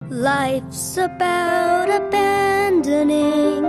Life's about abandoning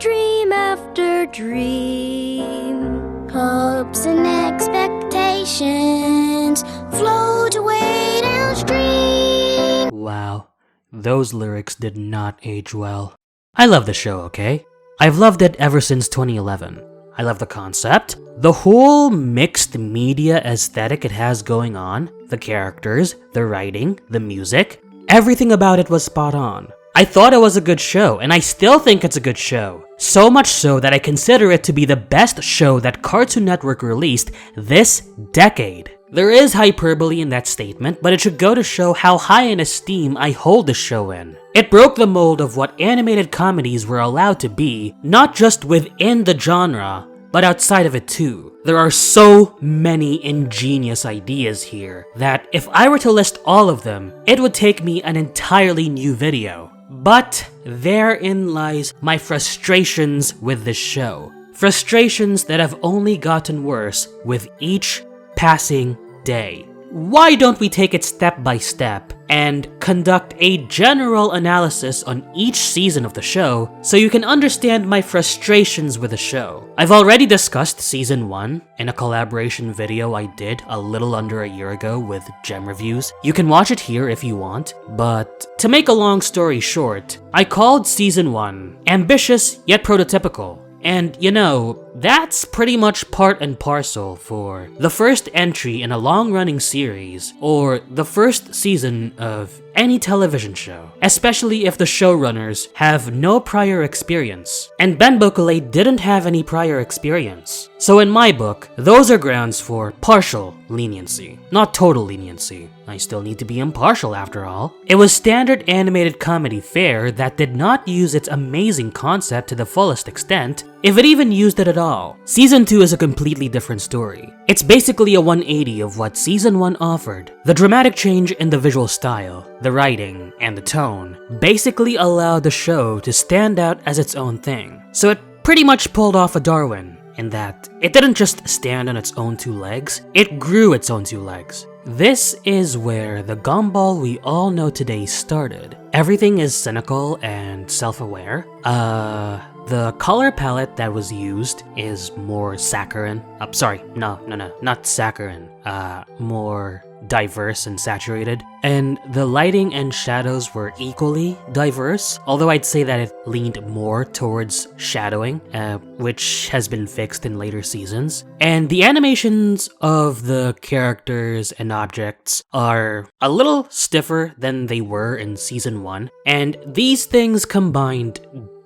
dream after dream. Hopes and expectations float away downstream. Wow, those lyrics did not age well. I love the show, okay? I've loved it ever since 2011. I love the concept, the whole mixed media aesthetic it has going on, the characters, the writing, the music. Everything about it was spot on. I thought it was a good show, and I still think it's a good show. So much so that I consider it to be the best show that Cartoon Network released this decade. There is hyperbole in that statement, but it should go to show how high in esteem I hold the show in. It broke the mold of what animated comedies were allowed to be, not just within the genre, but outside of it too. There are so many ingenious ideas here that if I were to list all of them, it would take me an entirely new video. But therein lies my frustrations with this show. Frustrations that have only gotten worse with each passing day. Why don't we take it step by step and conduct a general analysis on each season of the show so you can understand my frustrations with the show? I've already discussed season 1 in a collaboration video I did a little under a year ago with Gem Reviews. You can watch it here if you want, but to make a long story short, I called season 1 ambitious yet prototypical. And you know, that's pretty much part and parcel for the first entry in a long-running series or the first season of any television show, especially if the showrunners have no prior experience. And Ben Bocquelet didn't have any prior experience. So in my book, those are grounds for partial leniency, not total leniency. I still need to be impartial after all. It was standard animated comedy fare that did not use its amazing concept to the fullest extent, if it even used it at all. Season 2 is a completely different story. It's basically a 180 of what Season 1 offered. The dramatic change in the visual style, the writing, and the tone basically allowed the show to stand out as its own thing. So it pretty much pulled off a Darwin, in that it didn't just stand on its own two legs, it grew its own two legs. This is where the Gumball we all know today started. Everything is cynical and self-aware. The color palette that was used is more saccharine. Not saccharine. More diverse and saturated. And the lighting and shadows were equally diverse, although I'd say that it leaned more towards shadowing, which has been fixed in later seasons. And the animations of the characters and objects are a little stiffer than they were in season 1, and these things combined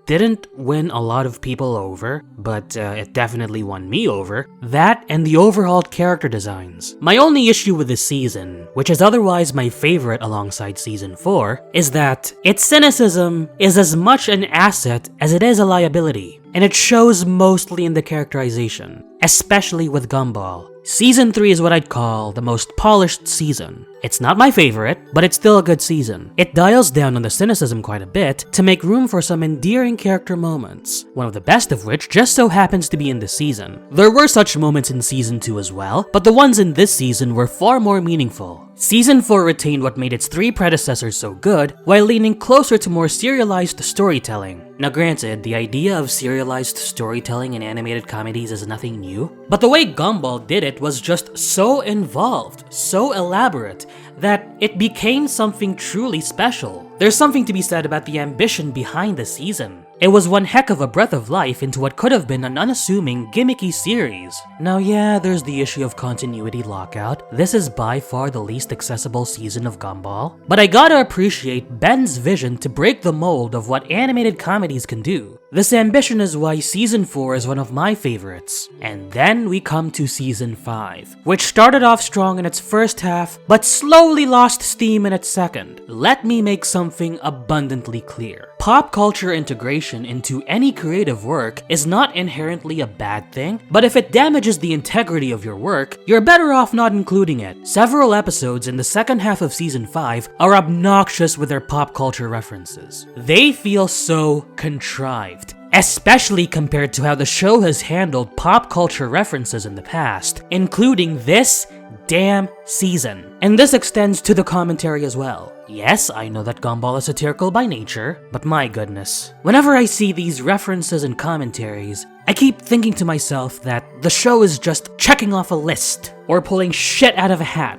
didn't win a lot of people over, but it definitely won me over. That and the overhauled character designs. My only issue with this season, which is otherwise my favorite alongside season 4, is that its cynicism is as much an asset as it is a liability, and it shows mostly in the characterization, especially with Gumball. Season 3 is what I'd call the most polished season. It's not my favorite, but it's still a good season. It dials down on the cynicism quite a bit to make room for some endearing character moments, one of the best of which just so happens to be in this season. There were such moments in season 2 as well, but the ones in this season were far more meaningful. Season 4 retained what made its 3 predecessors so good, while leaning closer to more serialized storytelling. Now granted, the idea of serialized storytelling in animated comedies is nothing new, but the way Gumball did it was just so involved, so elaborate, that it became something truly special. There's something to be said about the ambition behind the season. It was one heck of a breath of life into what could have been an unassuming, gimmicky series. Now yeah, there's the issue of continuity lockout. This is by far the least accessible season of Gumball. But I gotta appreciate Ben's vision to break the mold of what animated comedies can do. This ambition is why season 4 is one of my favorites. And then we come to season 5, which started off strong in its first half, but slowly lost steam in its second. Let me make something abundantly clear. Pop culture integration into any creative work is not inherently a bad thing, but if it damages the integrity of your work, you're better off not including it. Several episodes in the second half of season 5 are obnoxious with their pop culture references. They feel so contrived, especially compared to how the show has handled pop culture references in the past, including this damn season. And this extends to the commentary as well. Yes, I know that Gumball is satirical by nature, but my goodness. Whenever I see these references and commentaries, I keep thinking to myself that the show is just checking off a list, or pulling shit out of a hat.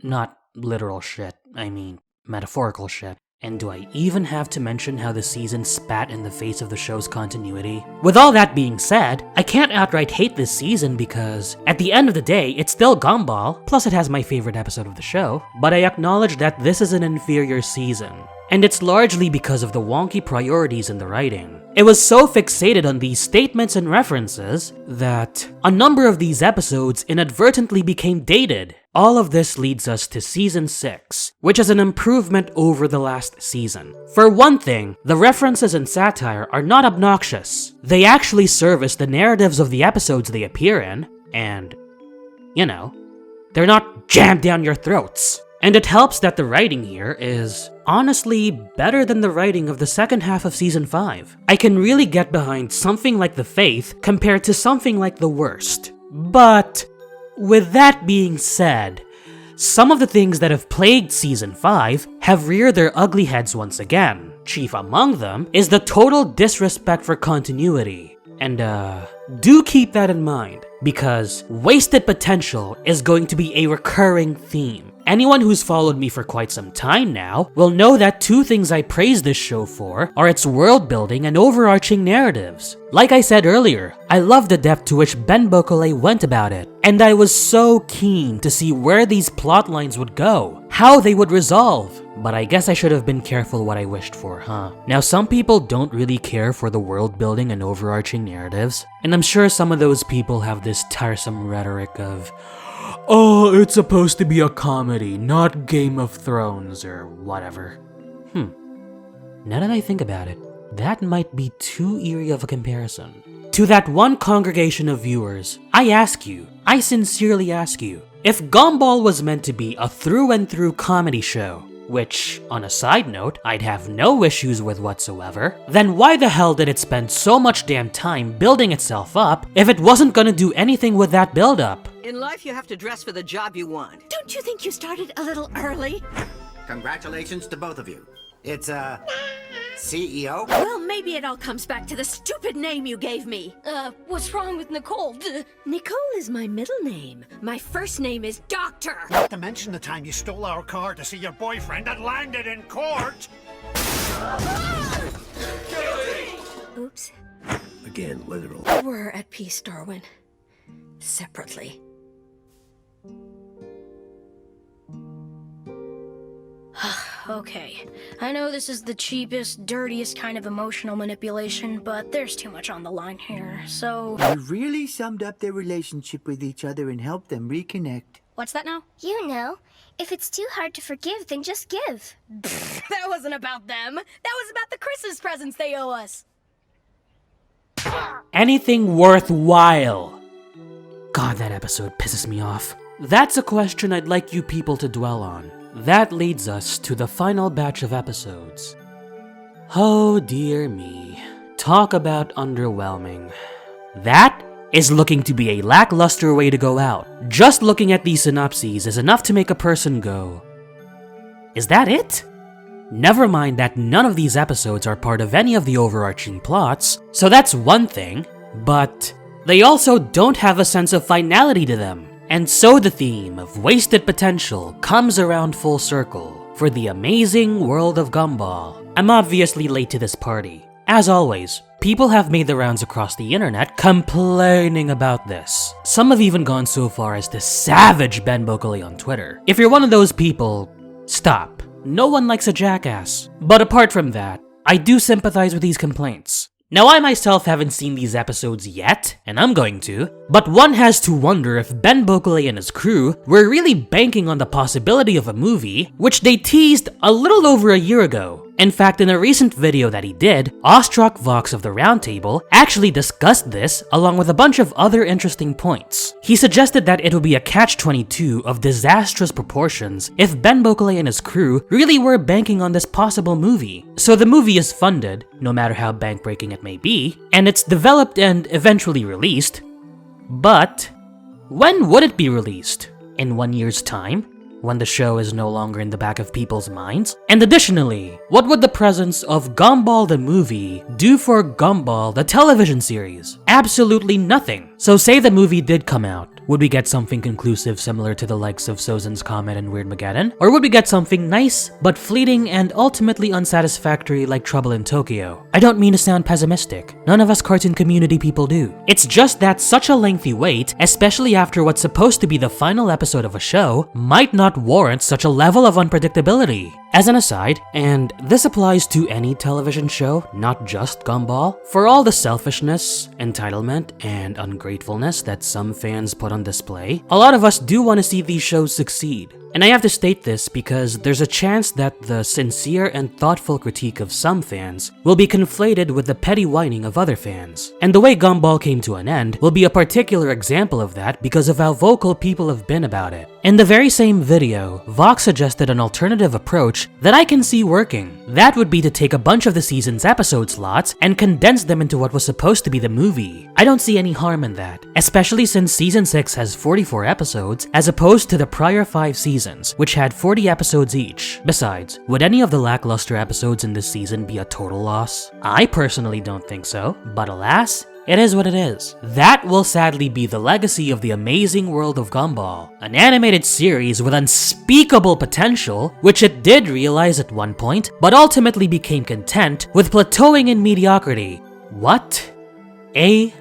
Not literal shit, I mean metaphorical shit. And do I even have to mention how the season spat in the face of the show's continuity? With all that being said, I can't outright hate this season because, at the end of the day, it's still Gumball, plus it has my favorite episode of the show, but I acknowledge that this is an inferior season. And it's largely because of the wonky priorities in the writing. It was so fixated on these statements and references that a number of these episodes inadvertently became dated. All of this leads us to Season 6, which is an improvement over the last season. For one thing, the references and satire are not obnoxious. They actually service the narratives of the episodes they appear in, and, you know, they're not jammed down your throats. And it helps that the writing here is, honestly, better than the writing of the second half of Season 5. I can really get behind something like The Faith compared to something like The Worst. But, with that being said, some of the things that have plagued Season 5 have reared their ugly heads once again. Chief among them is the total disrespect for continuity. And do keep that in mind, because wasted potential is going to be a recurring theme. Anyone who's followed me for quite some time now will know that two things I praise this show for are its world building and overarching narratives. Like I said earlier, I love the depth to which Ben Bokole went about it, and I was so keen to see where these plot lines would go, how they would resolve. But I guess I should have been careful what I wished for, huh? Now, some people don't really care for the world building and overarching narratives, and I'm sure some of those people have this tiresome rhetoric of, oh, it's supposed to be a comedy, not Game of Thrones or whatever. Now that I think about it, that might be too eerie of a comparison. To that one congregation of viewers, I sincerely ask you, if Gumball was meant to be a through and through comedy show, which, on a side note, I'd have no issues with whatsoever, then why the hell did it spend so much damn time building itself up if it wasn't gonna do anything with that build-up? In life, you have to dress for the job you want. Don't you think you started a little early? Congratulations to both of you. It's, CEO? Well, maybe it all comes back to the stupid name you gave me. What's wrong with Nicole? Nicole is my middle name. My first name is Doctor. Not to mention the time you stole our car to see your boyfriend and landed in court. Oops. Again, literal. We're at peace, Darwin. Separately. Okay, I know this is the cheapest, dirtiest kind of emotional manipulation, but there's too much on the line here, so... You really summed up their relationship with each other and helped them reconnect. What's that now? You know, if it's too hard to forgive, then just give. That wasn't about them. That was about the Christmas presents they owe us. Anything worthwhile. God, that episode pisses me off. That's a question I'd like you people to dwell on. That leads us to the final batch of episodes. Oh dear me. Talk about underwhelming. That is looking to be a lackluster way to go out. Just looking at these synopses is enough to make a person go, is that it? Never mind that none of these episodes are part of any of the overarching plots, so that's one thing, but they also don't have a sense of finality to them. And so the theme of wasted potential comes around full circle for the amazing world of Gumball. I'm obviously late to this party. As always, people have made the rounds across the internet complaining about this. Some have even gone so far as to savage Ben Bokole on Twitter. If you're one of those people, stop. No one likes a jackass. But apart from that, I do sympathize with these complaints. Now, I myself haven't seen these episodes yet, and I'm going to, but one has to wonder if Ben Bokole and his crew were really banking on the possibility of a movie, which they teased a little over a year ago. In fact, in a recent video that he did, Awestruck Vox of the Roundtable actually discussed this along with a bunch of other interesting points. He suggested that it would be a catch-22 of disastrous proportions if Ben Bokole and his crew really were banking on this possible movie. So the movie is funded, no matter how bank-breaking it may be, and it's developed and eventually released, but when would it be released? In 1 year's time? When the show is no longer in the back of people's minds? And additionally, what would the presence of Gumball the movie do for Gumball the television series? Absolutely nothing. So say the movie did come out. Would we get something conclusive similar to the likes of Sozin's Comet and Weirdmageddon? Or would we get something nice, but fleeting and ultimately unsatisfactory like Trouble in Tokyo? I don't mean to sound pessimistic. None of us cartoon community people do. It's just that such a lengthy wait, especially after what's supposed to be the final episode of a show, might not warrant such a level of unpredictability. As an aside, and this applies to any television show, not just Gumball, for all the selfishness, entitlement, and ungratefulness that some fans put on display, a lot of us do want to see these shows succeed. And I have to state this because there's a chance that the sincere and thoughtful critique of some fans will be conflated with the petty whining of other fans. And the way Gumball came to an end will be a particular example of that because of how vocal people have been about it. In the very same video, Vox suggested an alternative approach that I can see working. That would be to take a bunch of the season's episode slots and condense them into what was supposed to be the movie. I don't see any harm in that, especially since Season 6 has 44 episodes as opposed to the prior 5 seasons, which had 40 episodes each. Besides, would any of the lackluster episodes in this season be a total loss? I personally don't think so, but alas, it is what it is. That will sadly be the legacy of the amazing world of Gumball, an animated series with unspeakable potential, which it did realize at one point, but ultimately became content with plateauing in mediocrity. What a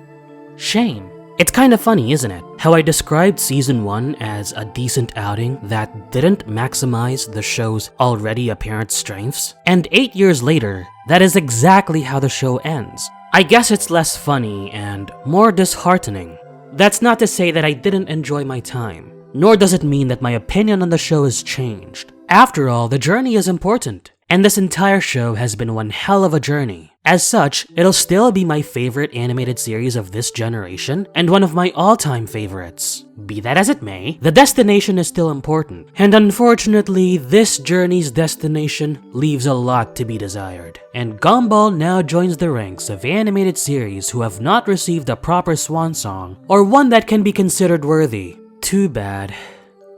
shame. It's kind of funny, isn't it? How I described Season 1 as a decent outing that didn't maximize the show's already apparent strengths, and 8 years later, that is exactly how the show ends. I guess it's less funny and more disheartening. That's not to say that I didn't enjoy my time, nor does it mean that my opinion on the show has changed. After all, the journey is important, and this entire show has been one hell of a journey. As such, it'll still be my favorite animated series of this generation, and one of my all-time favorites. Be that as it may, the destination is still important, and unfortunately, this journey's destination leaves a lot to be desired. And Gumball now joins the ranks of animated series who have not received a proper swan song, or one that can be considered worthy. Too bad.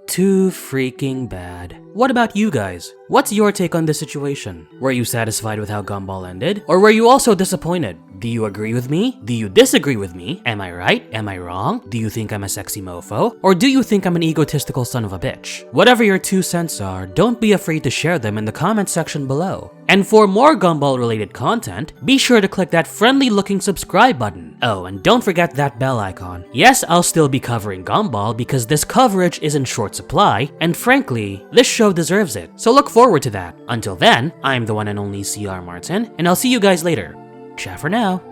Too freaking bad. What about you guys? What's your take on this situation? Were you satisfied with how Gumball ended? Or were you also disappointed? Do you agree with me? Do you disagree with me? Am I right? Am I wrong? Do you think I'm a sexy mofo? Or do you think I'm an egotistical son of a bitch? Whatever your 2 cents are, don't be afraid to share them in the comment section below. And for more Gumball related content, be sure to click that friendly looking subscribe button. Oh, and don't forget that bell icon. Yes, I'll still be covering Gumball because this coverage is in short supply, and frankly, this show deserves it. So look forward to that. Until then, I'm the one and only CR Martin, and I'll see you guys later. Ciao for now.